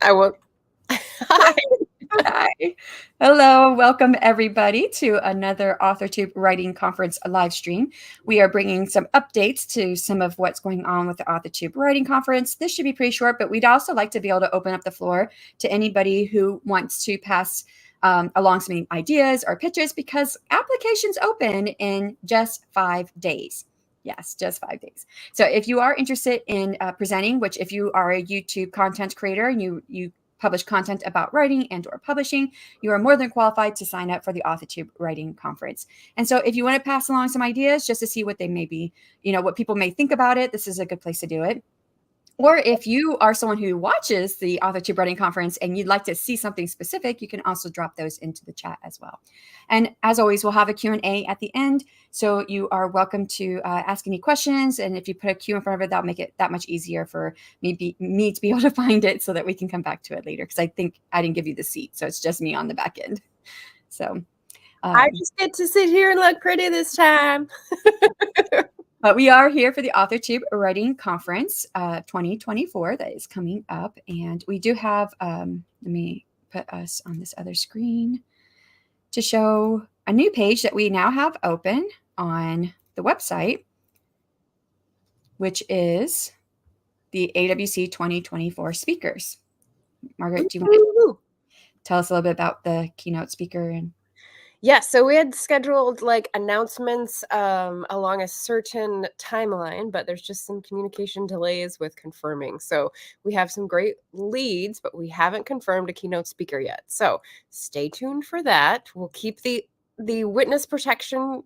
I will. Hi. Hi. Hello. Welcome, everybody, to another Authortube Writing Conference live stream. We are bringing some updates to some of what's going on with the Authortube Writing Conference. This should be pretty short, but we'd also like to be able to open up the floor to anybody who wants to pass along some ideas or pitches, because applications open in just 5 days. Yes, just 5 days. So if you are interested in presenting, which if you are a YouTube content creator and you publish content about writing and or publishing, you are more than qualified to sign up for the Authortube Writing Conference. And so if you want to pass along some ideas just to see what they may be, what people may think about it, this is a good place to do it. Or if you are someone who watches the Authortube Writing Conference and you'd like to see something specific, you can also drop those into the chat as well. And as always, we'll have a Q&A at the end. So you are welcome to ask any questions. And if you put a Q in front of it, that'll make it that much easier for me to be able to find it so that we can come back to it later. Because I think I didn't give you the seat. So it's just me on the back end. So I just get to sit here and look pretty this time. But we are here for the Authortube Writing Conference 2024 that is coming up. And we do have, let me put us on this other screen to show a new page that we now have open on the website, which is the AWC 2024 speakers. Margaret, do you want to tell us a little bit about the keynote speaker? Yeah, so we had scheduled announcements along a certain timeline, but there's just some communication delays with confirming. So we have some great leads, but we haven't confirmed a keynote speaker yet. So stay tuned for that. We'll keep the witness protection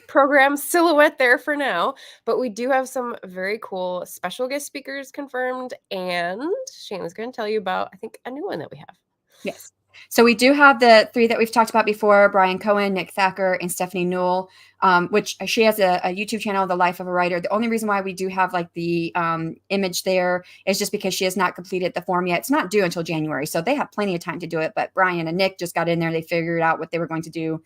program silhouette there for now, but we do have some very cool special guest speakers confirmed, and Shayna's going to tell you about, I think, a new one that we have. Yes. So we do have the 3 that we've talked about before: Brian Cohen, Nick Thacker, and Stephanie Newell, which she has a YouTube channel, The Life of a Writer. The only reason why we do have the image there is just because she has not completed the form yet. It's not due until January, so they have plenty of time to do it. But Brian and Nick just got in there. They figured out what they were going to do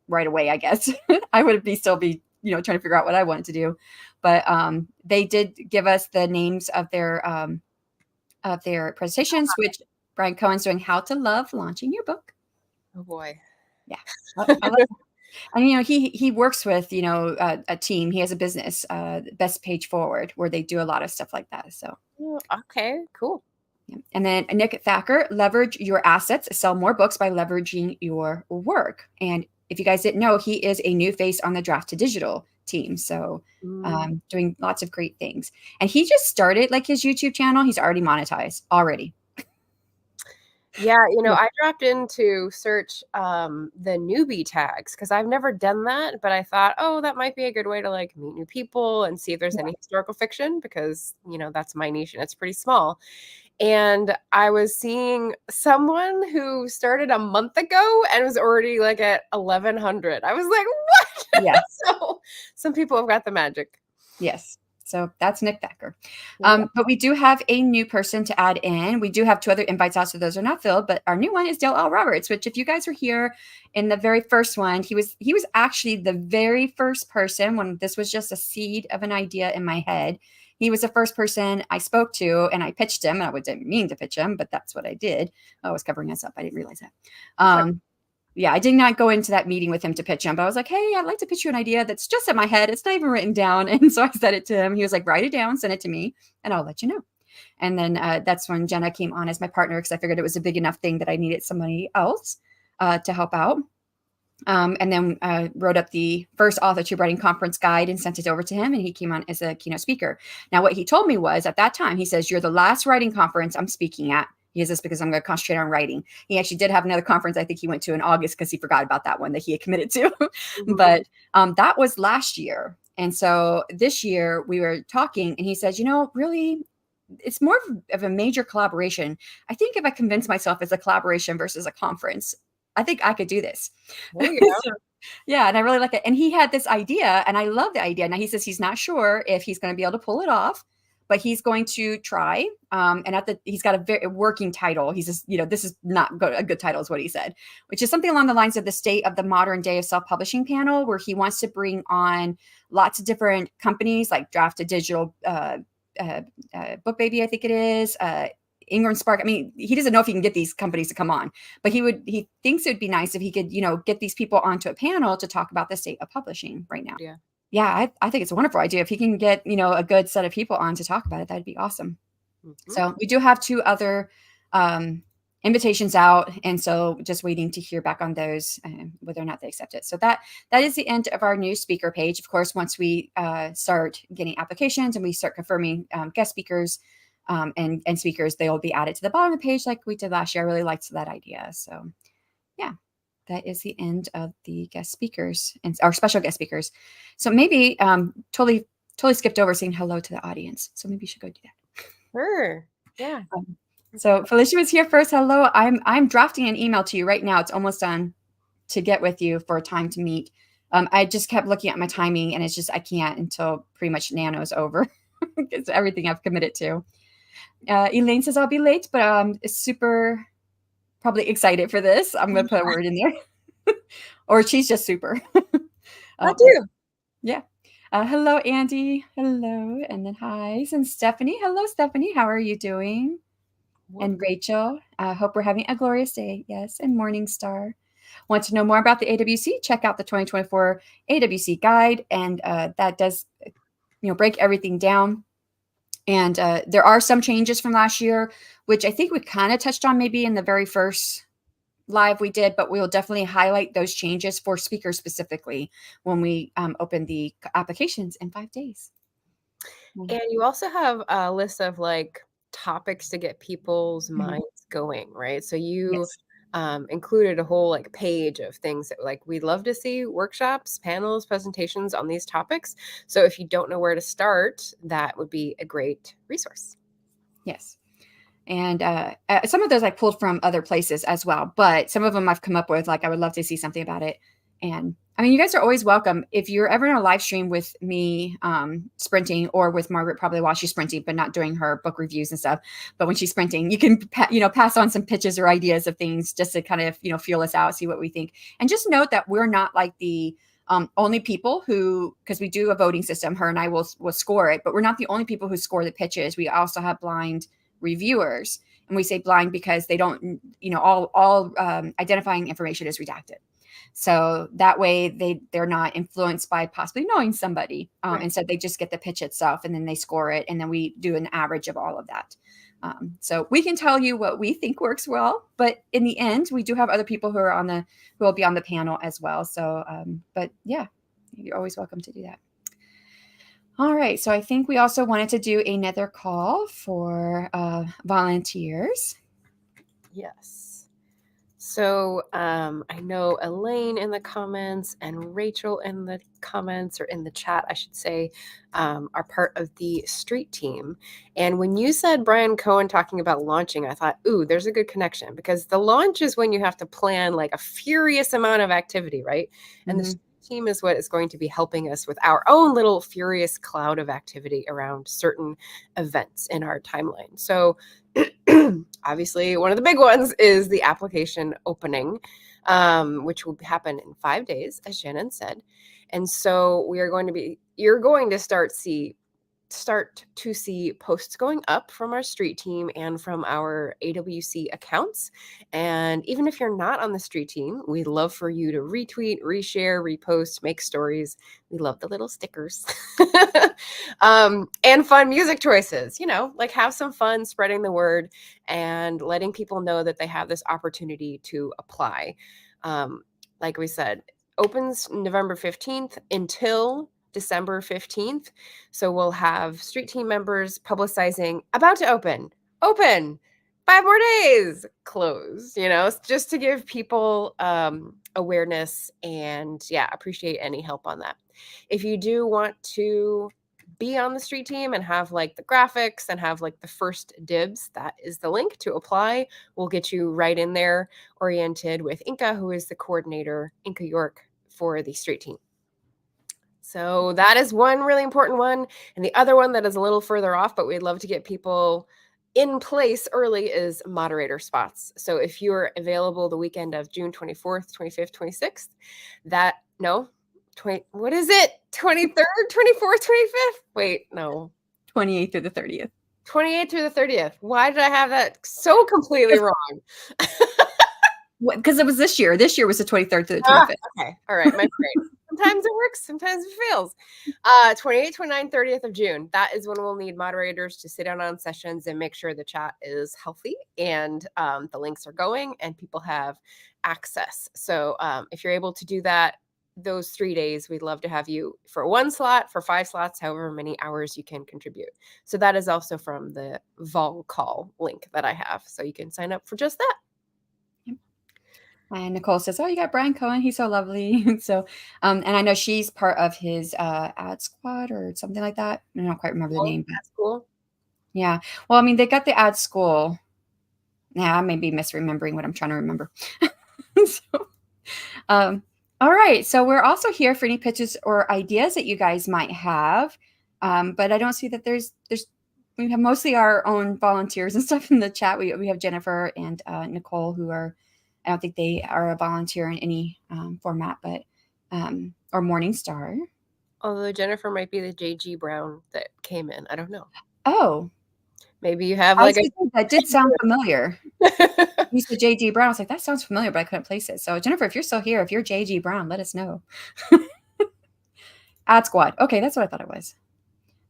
right away, I guess. I would still be trying to figure out what I wanted to do. But they did give us the names of their presentations, which Brian Cohen's doing How to Love Launching Your Book. Oh boy. Yeah. I love and he works with a team. He has a business, Best Page Forward, where they do a lot of stuff like that. So okay, cool. Yeah. And then Nick Thacker, Leverage Your Assets, Sell More Books by Leveraging Your Work. And if you guys didn't know, he is a new face on the Draft to Digital team. So doing lots of great things. And he just started his YouTube channel. He's already monetized already. Yeah, I dropped in to search the newbie tags because I've never done that, but I thought, oh, that might be a good way to meet new people and see if there's any historical fiction, because that's my niche and it's pretty small. And I was seeing someone who started a month ago and was already at 1,100. I was like, what? Yes. So some people have got the magic. Yes. So that's Nick Thacker. But we do have a new person to add in. We do have 2 other invites out, so those are not filled. But our new one is Dale L. Roberts, which if you guys were here in the very first one, he was actually the very first person when this was just a seed of an idea in my head. He was the first person I spoke to, and I pitched him. I didn't mean to pitch him, but that's what I did. I was covering us up. I didn't realize that. Yeah, I did not go into that meeting with him to pitch him, but I was like, hey, I'd like to pitch you an idea that's just in my head. It's not even written down. And so I said it to him. He was like, write it down, send it to me, and I'll let you know. And then that's when Jenna came on as my partner, because I figured it was a big enough thing that I needed somebody else to help out. And then wrote up the first Authortube Writing Conference guide and sent it over to him, and he came on as a keynote speaker. Now, what he told me was, at that time, he says, you're the last writing conference I'm speaking at. He is this because I'm going to concentrate on writing. He actually did have another conference I think he went to in August because he forgot about that one that he had committed to. But that was last year. And so this year we were talking, and he says, really, it's more of a major collaboration. I think if I convince myself it's a collaboration versus a conference, I think I could do this. Yeah, and I really like it. And he had this idea, and I love the idea. Now he says he's not sure if he's going to be able to pull it off, but he's going to try. And he's got a very working title. He says, this is not a good title is what he said, which is something along the lines of the State of the Modern Day of Self-Publishing panel, where he wants to bring on lots of different companies like Draft to Digital, Book Baby, I think it is, Ingram Spark. I mean, he doesn't know if he can get these companies to come on, but he thinks it would be nice if he could, get these people onto a panel to talk about the state of publishing right now. Yeah, I think it's a wonderful idea. If he can get, a good set of people on to talk about it, that'd be awesome. Mm-hmm. So we do have 2 other invitations out, and so just waiting to hear back on those, whether or not they accept it. So that is the end of our new speaker page. Of course, once we start getting applications and we start confirming guest speakers and speakers, they will be added to the bottom of the page like we did last year. I really liked that idea. So yeah, that is the end of the guest speakers and our special guest speakers. So maybe totally skipped over saying hello to the audience. So maybe you should go do that. Sure. Yeah. So Felicia was here first. Hello. I'm drafting an email to you right now. It's almost done to get with you for a time to meet. I just kept looking at my timing, and it's just I can't until pretty much Nano's over. It's everything I've committed to. Elaine says I'll be late, but super probably excited for this. I'm going to put a word in there. Or she's just super. I do. Yeah. Hello, Andy. Hello. And then hi. And Stephanie. Hello, Stephanie. How are you doing? And Rachel, I hope we're having a glorious day. Yes. And Morningstar. Want to know more about the AWC? Check out the 2024 AWC guide. And that does, break everything down. And there are some changes from last year, which I think we kind of touched on maybe in the very first live we did, but we'll definitely highlight those changes for speakers specifically when we open the applications in 5 days. And you also have a list of topics to get people's minds going, right? So you included a whole page of things that we'd love to see workshops, panels, presentations on these topics. So if you don't know where to start, that would be a great resource. Yes. And some of those I pulled from other places as well, but some of them I've come up with, I would love to see something about it. And I mean, you guys are always welcome. If you're ever in a live stream with me sprinting, or with Margaret probably while she's sprinting, but not doing her book reviews and stuff, but when she's sprinting, you can, pass on some pitches or ideas of things just to kind of, feel us out, see what we think. And just note that we're not the only people who, because we do a voting system, her and I will score it, but we're not the only people who score the pitches. We also have blind reviewers, and we say blind because they don't, all identifying information is redacted. So that way they're not influenced by possibly knowing somebody. Instead, they just get the pitch itself, and then they score it, and then we do an average of all of that. So we can tell you what we think works well, but in the end, we do have other people who will be on the panel as well. So, but yeah, you're always welcome to do that. All right. So I think we also wanted to do another call for volunteers. Yes. So I know Elaine in the comments and Rachel in the comments, or in the chat, I should say, are part of the street team. And when you said Brian Cohen talking about launching, I thought, ooh, there's a good connection, because the launch is when you have to plan a furious amount of activity, right? And the street team is what is going to be helping us with our own little furious cloud of activity around certain events in our timeline. So obviously, one of the big ones is the application opening, which will happen in 5 days, as Shannon said. And so you're going to start to see posts going up from our street team and from our AWC accounts. And even if you're not on the street team, we'd love for you to retweet, reshare, repost, make stories. We love the little stickers. And fun music choices, have some fun spreading the word and letting people know that they have this opportunity to apply. Like we said, opens November 15th until December 15th. So we'll have street team members publicizing about to open, 5 more days, close, just to give people awareness, and appreciate any help on that. If you do want to be on the street team and have the graphics and have the first dibs, that is the link to apply. We'll get you right in there, oriented with Inka, who is the coordinator, Inka York, for the street team. So that is one really important one. And the other one that is a little further off, but we'd love to get people in place early, is moderator spots. So if you're available the weekend of June 24th, 25th, 26th, what is it? 23rd, 24th, 25th? Wait, no. 28th through the 30th. 28th through the 30th. Why did I have that so completely wrong? Because it was this year. This year was the 23rd to the 25th. Okay. All right. My brain. Sometimes it works, sometimes it fails. 28th, 29th, 30th of June. That is when we'll need moderators to sit down on sessions and make sure the chat is healthy and the links are going and people have access. So if you're able to do that, those 3 days, we'd love to have you for 1 slot, for 5 slots, however many hours you can contribute. So that is also from the Vol Call link that I have. So you can sign up for just that. And Nicole says, "Oh, you got Brian Cohen. He's so lovely." So, and I know she's part of his ad squad or something like that. I don't quite remember the name. But That's cool. yeah. Well, I mean, they got the ad school. Yeah, I may be misremembering what I'm trying to remember. So, all right. So we're also here for any pitches or ideas that you guys might have. But I don't see that we have mostly our own volunteers and stuff in the chat. We have Jennifer and Nicole who are, I don't think they are a volunteer in any format, but or Morningstar. Although Jennifer might be the JG Brown that came in. I don't know. Oh, maybe you have that did sound familiar. You said JG Brown. I was like, that sounds familiar, but I couldn't place it. So Jennifer, if you're still here, if you're JG Brown, let us know. Ad squad. Okay, that's what I thought it was.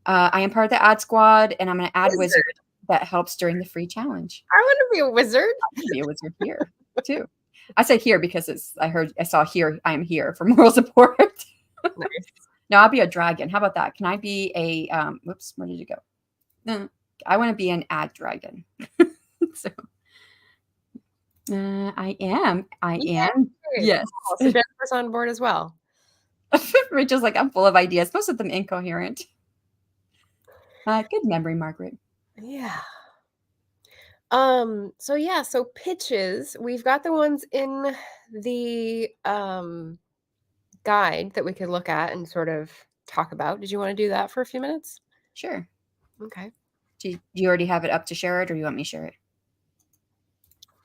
I am part of the ad squad, and I'm going to add wizard that helps during the free challenge. I want to be a wizard. I want to be a wizard here too. I said here because I saw here. I am here for moral support. Nice. No, I'll be a dragon. How about that? Can I be a whoops, where did it go? No, I want to be an ad dragon. So I am. Yes. Oh, so Jennifer's on board as well. Rachel's like, I'm full of ideas, most of them incoherent. Good memory, Margaret. Yeah. So pitches, we've got the ones in the guide that we could look at and sort of talk about. Did you want to do that for a few minutes? Sure. Okay. Do you already have it up to share it, or you want me to share it?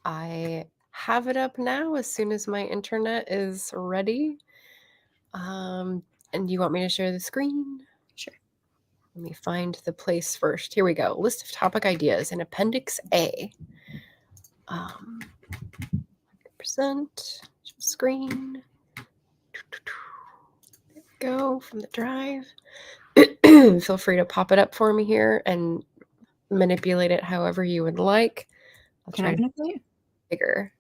I have it up now as soon as my internet is ready. And you want me to share the screen? Sure. Let me find the place first. Here we go. List of topic ideas in Appendix A. Present screen. There we go from the drive. Feel free to pop it up for me here and manipulate it however you would like. I'll try to manipulate it bigger.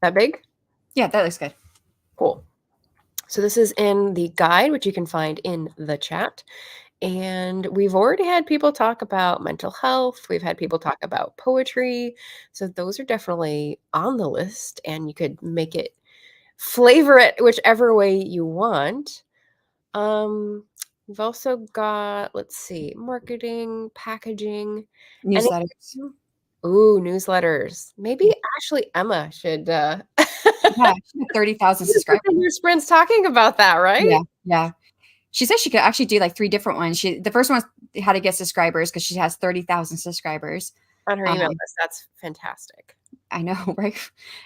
That big? Yeah, that looks good. Cool. So this is in the guide, which you can find in the chat. And we've already had people talk about mental health. We've had people talk about poetry. So those are definitely on the list, and you could make it, flavor it whichever way you want. We've also got, let's see, marketing, packaging. Newsletters. Ooh, newsletters. Maybe actually Emma should yeah, she had 30,000 subscribers. Your sprint's talking about that, right? Yeah. She said she could actually do like 3 different ones. The first one was how to get subscribers because she has 30,000 subscribers on her email list. That's fantastic. I know, right?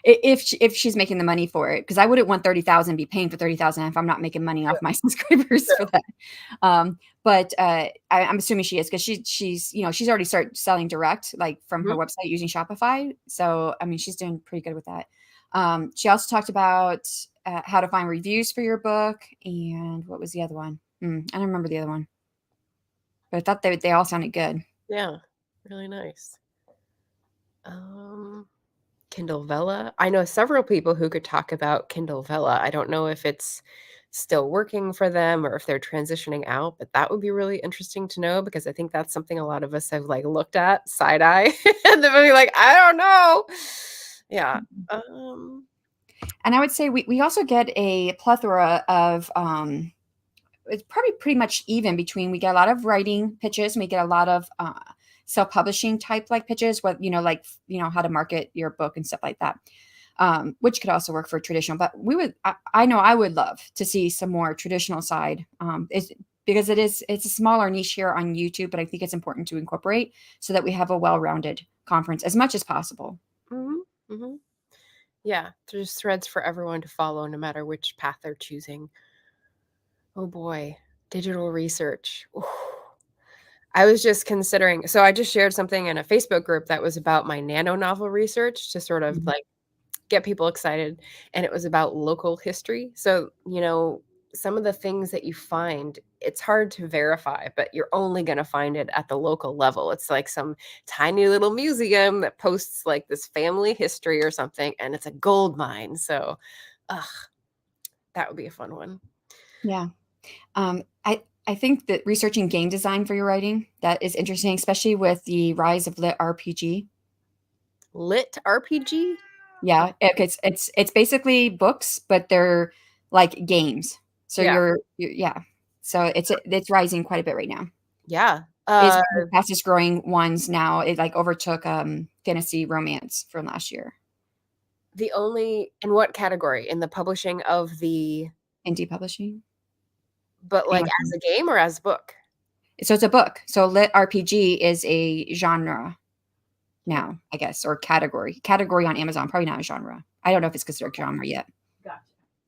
If she's making the money for it, because I wouldn't want 30,000 be paying for 30,000 if I'm not making money off my subscribers for that. But I'm assuming she is, because she's already started selling direct, like from her website using Shopify. So I mean, she's doing pretty good with that. She also talked about how to find reviews for your book, and what was the other one? I don't remember the other one, but I thought they all sounded good. Yeah, really nice. Kindle Vella. I know several people who could talk about Kindle Vella. I don't know if it's still working for them or if they're transitioning out, but that would be really interesting to know, because I think that's something a lot of us have like looked at side eye and then be like, I don't know. Yeah. And I would say we also get a plethora of it's probably pretty much even between, we get a lot of writing pitches, and we get a lot of self-publishing type like pitches, what how to market your book and stuff like that, which could also work for traditional. But I know I would love to see some more traditional side, because it's a smaller niche here on YouTube, but I think it's important to incorporate so that we have a well-rounded conference as much as possible. Yeah, there's threads for everyone to follow, no matter which path they're choosing. Oh boy, digital research. I was just considering, so I just shared something in a Facebook group that was about my nano novel research to sort of Mhm. like get people excited. And it was about local history. So, some of the things that you find, it's hard to verify, but you're only going to find it at the local level. It's like some tiny little museum that posts like this family history or something, and it's a gold mine. So, ugh, that would be a fun one. Yeah. I think that researching game design for your writing, that is interesting, especially with the rise of lit RPG. Lit RPG? Yeah, it's basically books, but they're like games. So Yeah. yeah. So it's rising quite a bit right now. Yeah. It's one of the fastest growing ones now. It like overtook fantasy romance from last year. In what category? In the publishing of Indie publishing. but like as a game or as a book? So it's a book. So lit RPG is a genre now, I guess, or category. Category on Amazon, probably not a genre. I don't know if it's considered a genre yet. Gotcha.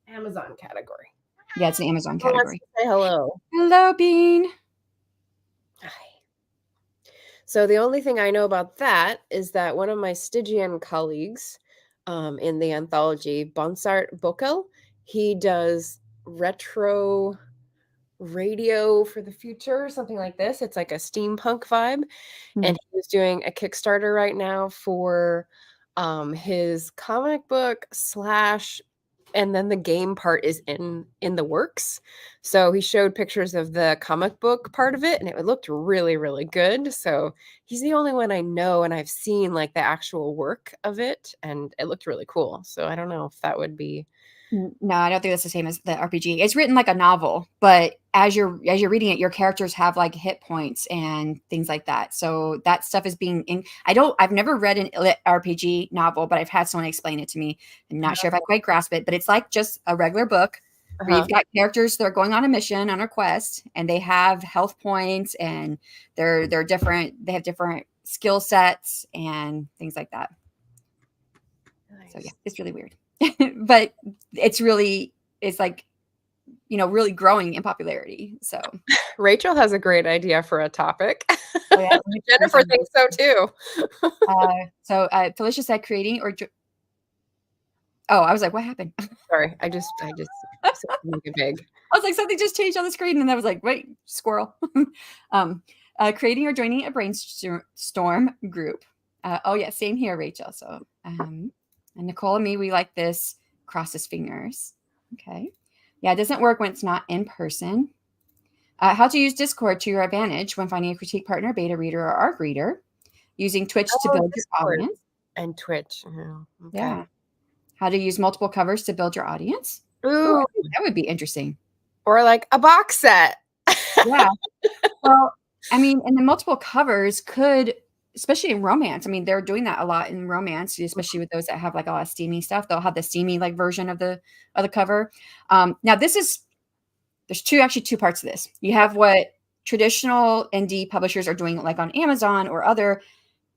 Amazon category. Yeah, it's an Amazon Who wants category. to say hello? Hello, Bean. Hi. So the only thing I know about that is that one of my Stygian colleagues in the anthology, Bonsart Bokel, he does retro radio for the future, something like this. It's like a steampunk vibe. Hmm. And he was doing a Kickstarter right now for his comic book slash, and then the game part is in the works. So he showed pictures of the comic book part of it, and it looked really, really good. So he's the only one I know, and I've seen like the actual work of it, and it looked really cool. So I don't know if that would be. No, I don't think that's the same as the RPG. It's written like a novel, but as you're reading it, your characters have like hit points and things like that. So that stuff is being in. I've never read an RPG novel, but I've had someone explain it to me. I'm not sure if I quite grasp it, but it's like just a regular book where Uh-huh. you've got characters that are going on a mission, on a quest, and they have health points and they're different. They have different skill sets and things like that. So yeah, Nice. it's really weird. But it's like, really growing in popularity. So Rachel has a great idea for a topic. oh, yeah, Jennifer thinks so too. Felicia said creating I was like, what happened? Sorry, I just make it big. I was like, something just changed on the screen, and I was like, wait, squirrel. Creating or joining a brainstorm group. Oh yeah, same here, Rachel. So and Nicole and me, we like this. Cross his fingers. Okay. Yeah, it doesn't work when it's not in person. How to use Discord to your advantage when finding a critique partner, beta reader, or ARC reader. Using Twitch to build your Discord audience. and Twitch. Oh, okay. Yeah. How to use multiple covers to build your audience. Ooh, I think that would be interesting. or like a box set. Yeah. Well, I mean, and the multiple covers could, especially in romance. I mean, they're doing that a lot in romance, especially with those that have like a lot of steamy stuff. They'll have the steamy like version of the cover. Now there's two parts to this. You have what traditional indie publishers are doing like on Amazon or other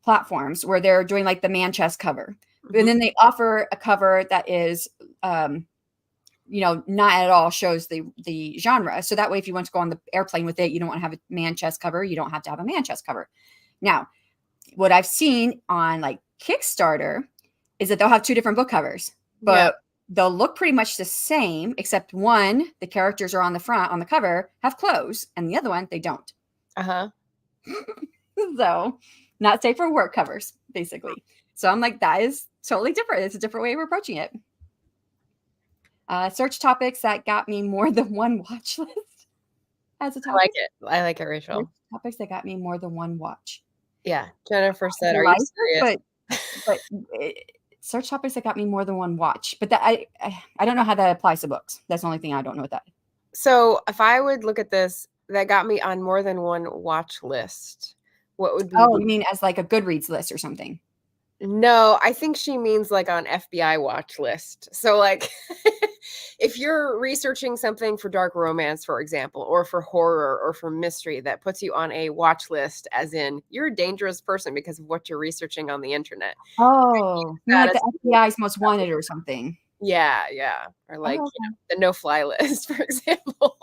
platforms where they're doing like the man chest cover. And then they offer a cover that is not at all shows the genre. So that way, if you want to go on the airplane with it, you don't want to have a man chest cover. You don't have to have a man chest cover. Now, what I've seen on like Kickstarter is that they'll have two different book covers, but they'll look pretty much the same, except one, the characters are on the front on the cover, have clothes, and the other one, they don't. Uh-huh. So not safe for work covers, basically. So I'm like, that is totally different. It's a different way of approaching it. Search topics that got me more than one watch list as a topic. I like it, Rachel. Search topics that got me more than one watch. Yeah. Jennifer said, are you serious? But search topics that got me more than one watch. But that I don't know how that applies to books. That's the only thing I don't know what that is. So if I would look at this, that got me on more than one watch list, what would be? Oh, you mean as like a Goodreads list or something? No, I think she means like on FBI watch list. So like if you're researching something for dark romance, for example, or for horror or for mystery, that puts you on a watch list, as in you're a dangerous person because of what you're researching on the internet. Oh, like the FBI's most wanted or something. Yeah. Or like the no-fly list, for example.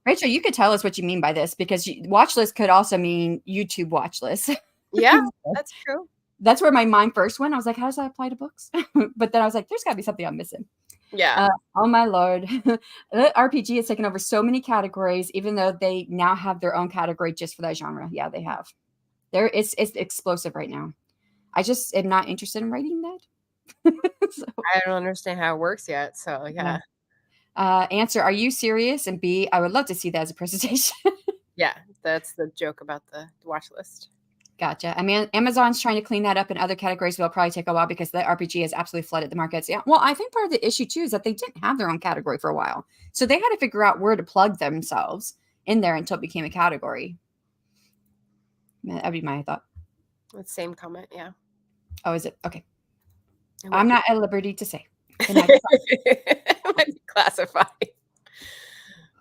Rachel, you could tell us what you mean by this, because watch list could also mean YouTube watch list. Yeah, that's true. That's where my mind first went. I was like, how does that apply to books? But then I was like, there's got to be something I'm missing. Yeah. Oh my Lord. RPG has taken over so many categories, even though they now have their own category just for that genre. Yeah, they have. It's explosive right now. I just am not interested in writing that. So. I don't understand how it works yet. So yeah. Answer, are you serious? And B, I would love to see that as a presentation. Yeah, that's the joke about the watch list. Gotcha. I mean, Amazon's trying to clean that up in other categories, but it'll probably take a while because the RPG has absolutely flooded the markets. Yeah. Well, I think part of the issue too is that they didn't have their own category for a while. So they had to figure out where to plug themselves in there until it became a category. That'd be my thought. The same comment, yeah. Oh, is it? Okay. I'm not at liberty to say. It might be classified.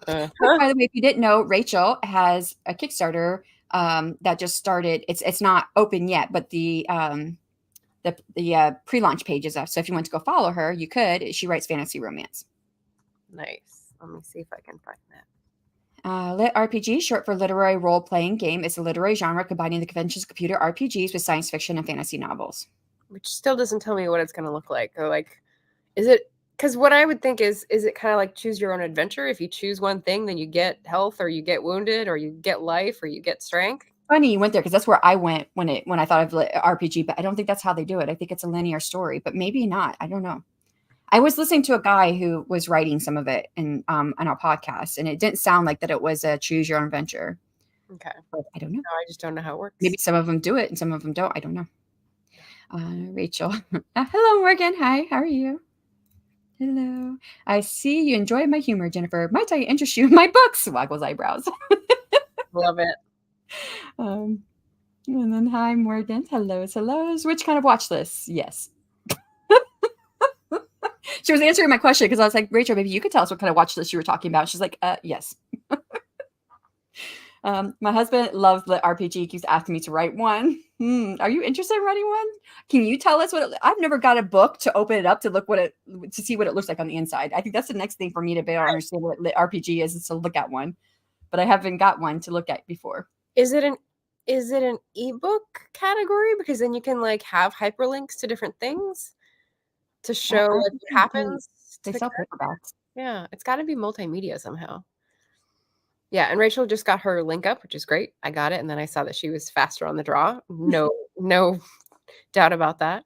By the way, if you didn't know, Rachel has a Kickstarter that just started. It's not open yet, but the pre-launch page is up. So if you want to go follow her, you could. She writes fantasy romance. Nice. Let me see if I can find that. Lit RPG, short for literary role-playing game, is a literary genre combining the conventions of computer RPGs with science fiction and fantasy novels. Which still doesn't tell me what it's going to look like. Or like, is it? Because what I would think is it kind of like choose your own adventure? If you choose one thing, then you get health, or you get wounded, or you get life, or you get strength. Funny you went there, because that's where I went when I thought of RPG, but I don't think that's how they do it. I think it's a linear story, but maybe not. I don't know. I was listening to a guy who was writing some of it on our podcast, and it didn't sound like that it was a choose your own adventure. Okay. But I don't know. No, I just don't know how it works. Maybe some of them do it and some of them don't. I don't know. Rachel. Hello, Morgan. Hi, how are you? Hello. I see you enjoy my humor, Jennifer. Might I interest you in my books? Waggles eyebrows. Love it. And then hi, Morgan. Hellos. Which kind of watch lists? Yes. She was answering my question because I was like, Rachel, maybe you could tell us what kind of watch list you were talking about. She's like, yes. My husband loves the RPG. He keeps asking me to write one. Are you interested in writing one? Can you tell us what I've never got a book to open it up to look to see what it looks like on the inside. I think that's the next thing for me to be able to understand what RPG is to look at one. But I haven't got one to look at before. Is it an ebook category? Because then you can like have hyperlinks to different things to show what happens. They sell paperbacks. Yeah, it's got to be multimedia somehow. Yeah, and Rachel just got her link up, which is great. I got it, and then I saw that she was faster on the draw. No doubt about that.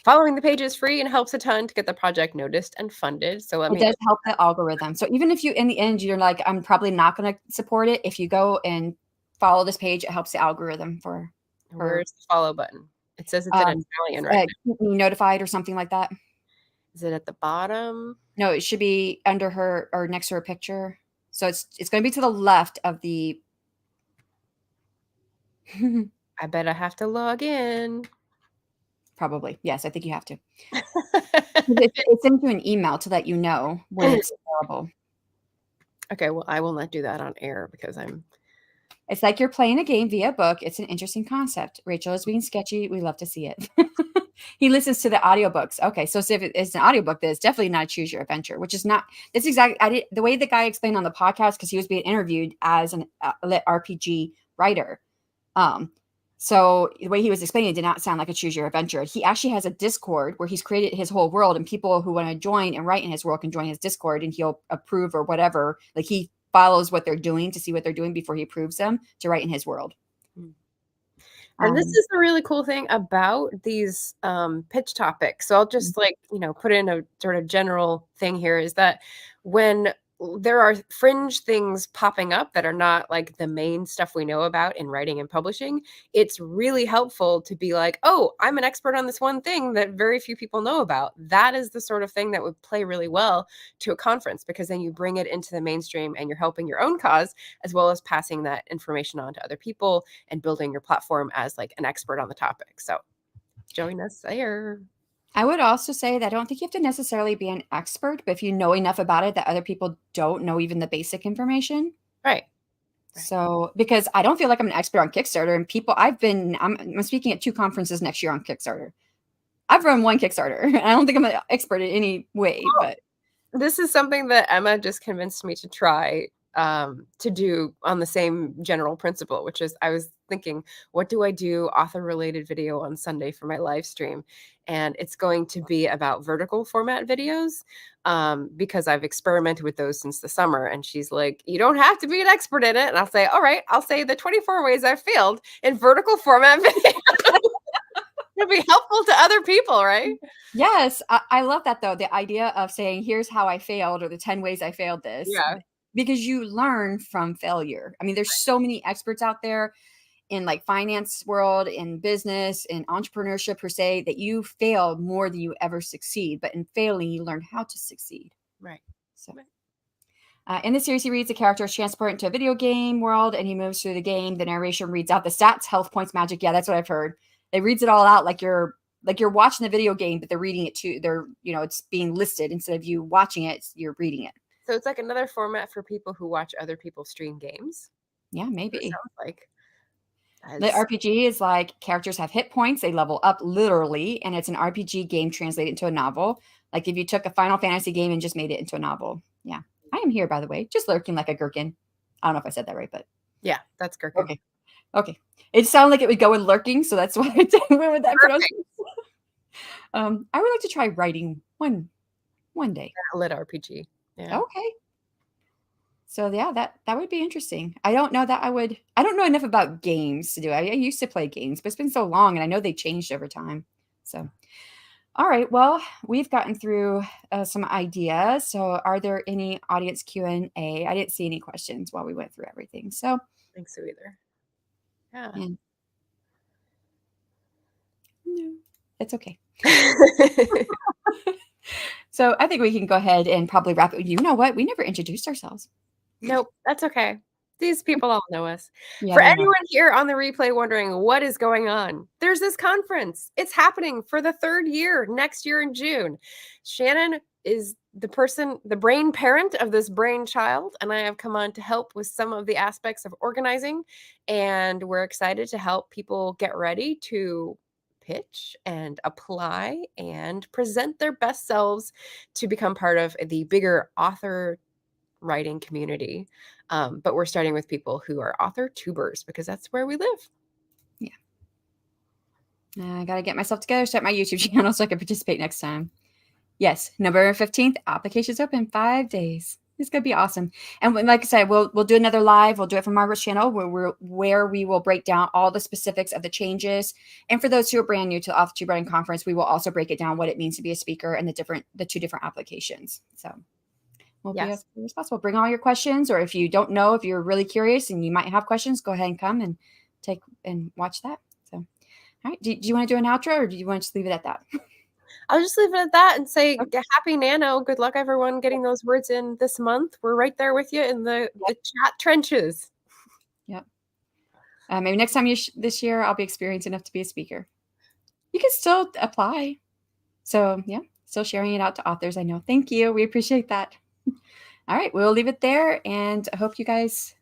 Following the page is free and helps a ton to get the project noticed and funded. So it does help the algorithm. So even if you, in the end, you're like, I'm probably not going to support it. If you go and follow this page, it helps the algorithm for. Where's the follow button? It says it's in Italian, right? Keep me notified or something like that. Is it at the bottom? No, it should be under her or next to her picture. So it's going to be to the left of the. I bet I have to log in. Probably. Yes, I think you have to. It sends you an email to let you know when it's available. Okay, well, I will not do that on air because I'm. It's like you're playing a game via book. It's an interesting concept. Rachel is being sketchy. We love to see it. He listens to the audiobooks. Okay, so if it's an audiobook, then it's definitely not a choose your adventure, which is not. It's exactly the way the guy explained on the podcast, because he was being interviewed as an RPG writer. So the way he was explaining it did not sound like a choose your adventure. He actually has a Discord where he's created his whole world, and people who want to join and write in his world can join his Discord, and he'll approve or whatever. Like he follows what they're doing to see what they're doing before he approves them to write in his world. And this is the really cool thing about these pitch topics. So I'll just put in a sort of general thing here, is that when there are fringe things popping up that are not like the main stuff we know about in writing and publishing, it's really helpful to be like, oh, I'm an expert on this one thing that very few people know about. That is the sort of thing that would play really well to a conference, because then you bring it into the mainstream and you're helping your own cause, as well as passing that information on to other people and building your platform as like an expert on the topic. So join us there. I would also say that I don't think you have to necessarily be an expert, but if you know enough about it that other people don't know even the basic information. Right. So, because I don't feel like I'm an expert on Kickstarter, and I'm speaking at 2 conferences next year on Kickstarter. I've run 1 Kickstarter, and I don't think I'm an expert in any way, but this is something that Emma just convinced me to try to do on the same general principle, which is I was thinking, what do I do author related video on Sunday for my live stream? And it's going to be about vertical format videos, because I've experimented with those since the summer. And she's like, you don't have to be an expert in it. And I'll say, all right, I'll say the 24 ways I've failed in vertical format video. It'll be helpful to other people, right? Yes, I love that though. The idea of saying, here's how I failed, or the 10 ways I failed this, Yeah. because you learn from failure. I mean, there's so many experts out there in like finance world, in business, in entrepreneurship per se, that you fail more than you ever succeed. But in failing, you learn how to succeed. Right. So Right. in the series, he reads the character is transported into a video game world, and he moves through the game. The narration reads out the stats, health points, magic. Yeah, that's what I've heard. It reads it all out like you're watching the video game, but they're reading it too. They're, it's being listed instead of you watching it. You're reading it. So it's like another format for people who watch other people stream games. Yeah, It maybe. sounds like The RPG is like characters have hit points, they level up literally, and it's an RPG game translated into a novel. Like if you took a Final Fantasy game and just made it into a novel. Yeah. I am here, by the way, just lurking like a gherkin. I don't know if I said that right, but yeah, that's gherkin. okay. Okay. It sounded like it would go with lurking, so that's why I went with that pronunciation. I would like to try writing one day. A lit RPG. Yeah. Okay. So yeah, that would be interesting. I don't know enough about games to do it. I used to play games, but it's been so long and I know they changed over time. So, all right. Well, we've gotten through some ideas. So are there any audience Q&A? I didn't see any questions while we went through everything. So I think so either. Yeah. No, it's okay. So I think we can go ahead and probably wrap it. You know what? We never introduced ourselves. Nope, that's okay. These people all know us. Yeah, For they know. anyone here on the replay wondering what is going on, there's this conference. It's happening for the 3rd year, next year in June. Shannon is the brain parent of this brain child, and I have come on to help with some of the aspects of organizing. And we're excited to help people get ready to pitch and apply and present their best selves to become part of the bigger author writing community. But we're starting with people who are author tubers because that's where we live. Yeah. I got to get myself together, start my YouTube channel so I can participate next time. Yes, November 15th, applications open 5 days. It's going to be awesome. And like I said, we'll do another live. We'll do it from Margaret's channel where we will break down all the specifics of the changes. And for those who are brand new to the Authortube Writing Conference, we will also break it down what it means to be a speaker and the 2 different applications. So we'll be as responsible. Bring all your questions, or if you don't know, if you're really curious and you might have questions, go ahead and come and take and watch that. So, all right. Do you want to do an outro, or do you want to just leave it at that? I'll just leave it at that and say happy Nano. Good luck, everyone, getting those words in this month. We're right there with you in the chat trenches. Yep. Maybe next time this year, I'll be experienced enough to be a speaker. You can still apply. So yeah, still sharing it out to authors. I know. Thank you. We appreciate that. All right. We'll leave it there. And I hope you guys